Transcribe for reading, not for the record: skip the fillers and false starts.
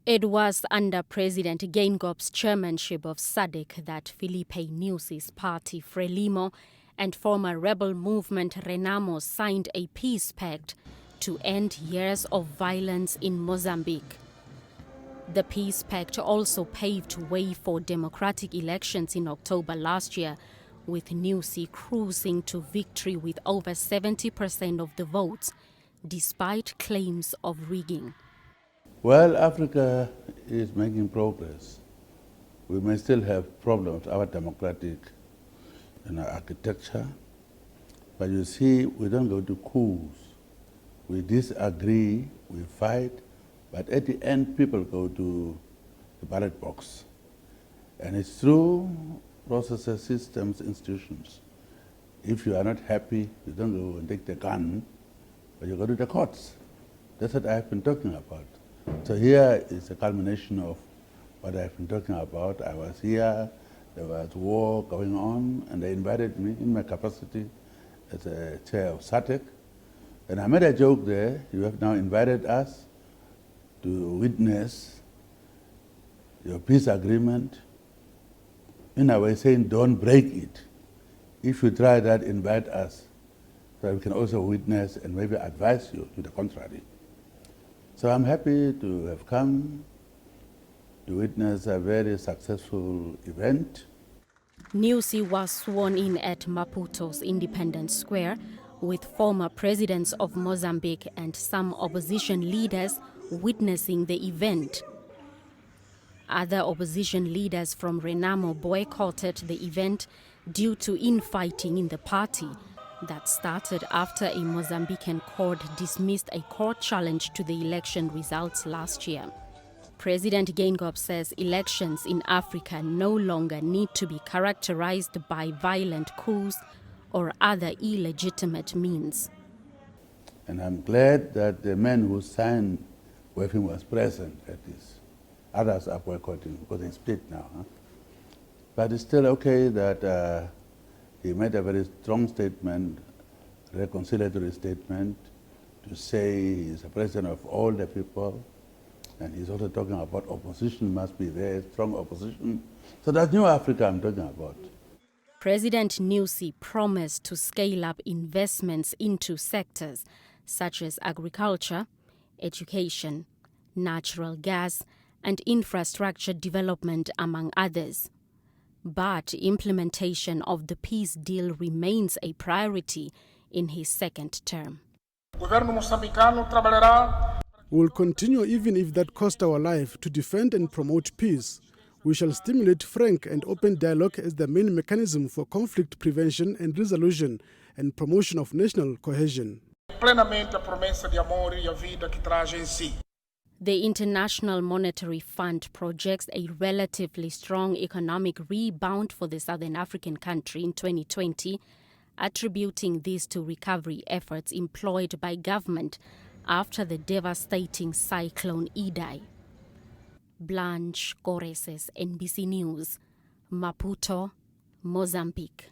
It was under President Geingob's chairmanship of SADC that Filipe Nyusi's party Frelimo and former rebel movement Renamo signed a peace pact to end years of violence in Mozambique. The peace pact also paved way for democratic elections in October last year, with Nyusi cruising to victory with over 70% of the votes, despite claims of rigging. Well, Africa is making progress. We may still have problems with our democratic architecture, but you see, we don't go to coups. We disagree, we fight, but at the end, people go to the ballot box. And it's through processes, systems, institutions. If you are not happy, you don't go and take the gun, but you go to the courts. That's what I've been talking about. So here is a culmination of what I've been talking about. I was here, there was war going on, and they invited me in my capacity as a chair of SADC. And I made a joke there, you have now invited us to witness your peace agreement, in a way saying don't break it. If you try that, invite us, so we can also witness and maybe advise you to the contrary. So I'm happy to have come to witness a very successful event. Nyusi was sworn in at Maputo's Independence Square, with former presidents of Mozambique and some opposition leaders witnessing the event. Other opposition leaders from Renamo boycotted the event due to infighting in the party that started after a Mozambican court dismissed a court challenge to the election results last year. President Geingob says elections in Africa no longer need to be characterized by violent coups or other illegitimate means. And I'm glad that the man who signed with him was present at this. Others are boycotting because they split now. But it's still okay that he made a very strong statement, reconciliatory statement, to say he's a president of all the people. And he's also talking about opposition must be there, strong opposition. So that's New Africa I'm talking about. President Nyusi promised to scale up investments into sectors such as agriculture, education, natural gas, and infrastructure development, among others. But implementation of the peace deal remains a priority in his second term. We will continue, even if that costs our life, to defend and promote peace. We shall stimulate frank and open dialogue as the main mechanism for conflict prevention and resolution and promotion of national cohesion. The International Monetary Fund projects a relatively strong economic rebound for the Southern African country in 2020, attributing this to recovery efforts employed by government after the devastating cyclone Idai. Blanche Goreses, NBC News, Maputo, Mozambique.